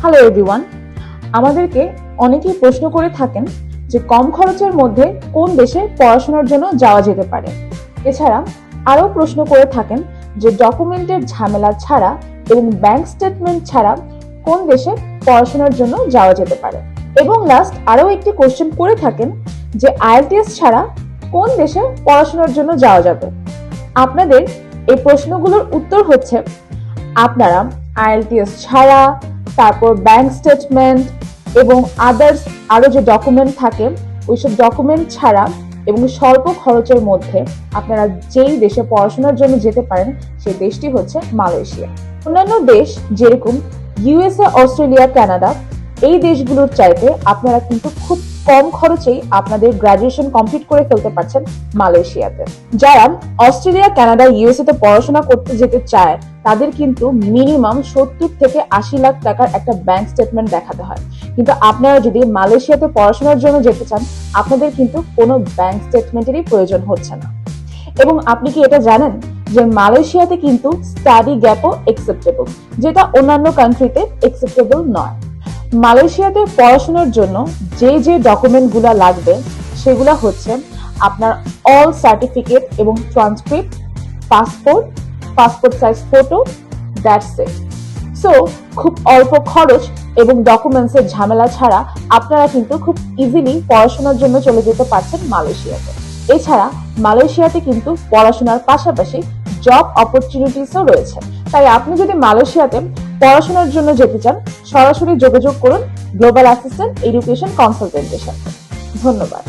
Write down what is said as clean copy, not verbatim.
Hello everyone, আমাদেরকে অনেকেই প্রশ্ন করে থাকেন যে কম খরচের মধ্যে কোন দেশে পড়াশোনার জন্য যাওয়া যেতে পারে। এছাড়া আরও প্রশ্ন করে থাকেন যে ডকুমেন্টের ঝামেলা ছাড়া এবং ব্যাংক স্টেটমেন্ট ছাড়া কোন দেশে পড়াশোনার জন্য যাওয়া যেতে পারে। এবং লাস্ট আরও একটি কোশ্চেন করে থাকেন যে আইএলটিএস ছাড়া কোন দেশে পড়াশোনার জন্য যাওয়া যাবে। আপনাদের এই প্রশ্নগুলোর উত্তর হচ্ছে, আপনারা আইএলটিএস ছাড়া, তারপর ব্যাংক স্টেটমেন্ট এবং আদার্স আরো যে ডকুমেন্ট থাকে ওইসব ডকুমেন্ট ছাড়া এবং স্বল্প খরচের মধ্যে আপনারা যেই দেশে পড়াশোনার জন্য যেতে পারেন সেই দেশটি হচ্ছে মালয়েশিয়া। অন্যান্য দেশ যেরকম ইউএসএ, অস্ট্রেলিয়া, কানাডা, এই দেশগুলোর চাইতে আপনারা কিন্তু খুব কম খরচেই আপনাদের গ্রাজুয়েশন কমপ্লিট করে ফেলতে পারছেন মালয়েশিয়াতে। যারা অস্ট্রেলিয়া, কানাডা, ইউএসএ তে পড়াশোনা করতে যেতে চায় তাদের কিন্তু মিনিমাম 70 থেকে 80 লাখ টাকার একটা ব্যাংক স্টেটমেন্ট দেখাতে হয়। কিন্তু আপনারা যদি মালয়েশিয়াতে পড়াশোনার জন্য যেতে চান আপনাদের কিন্তু কোনো ব্যাংক স্টেটমেন্টেরই প্রয়োজন হচ্ছে না। এবং আপনি কি এটা জানেন যে মালয়েশিয়াতে কিন্তু স্টাডি গ্যাপও একসেপ্টেবল, যেটা অন্যান্য কান্ট্রিতে একসেপ্টেবল নয়। মালয়েশিয়াতে পড়াশোনার জন্য যে যে ডকুমেন্টগুলো লাগবে সেগুলো হচ্ছে আপনার অল সার্টিফিকেট এবং transcript, passport size photo, that's it. So খুব অল্প খরচ এবং ডকুমেন্টসের ঝামেলা ছাড়া আপনারা কিন্তু খুব ইজিলি পড়াশোনার জন্য চলে যেতে পারছেন মালয়েশিয়াতে। এছাড়া মালয়েশিয়াতে কিন্তু পড়াশোনার পাশাপাশি জব অপরচুনিটিসও রয়েছে। তাই আপনি যদি মালয়েশিয়াতে পড়াশোনার জন্য যেতে চান সরাসরি যোগাযোগ করুন গ্লোবাল অ্যাসিস্ট্যান্ট এডুকেশন কনসালটেন্টের সাথে। ধন্যবাদ।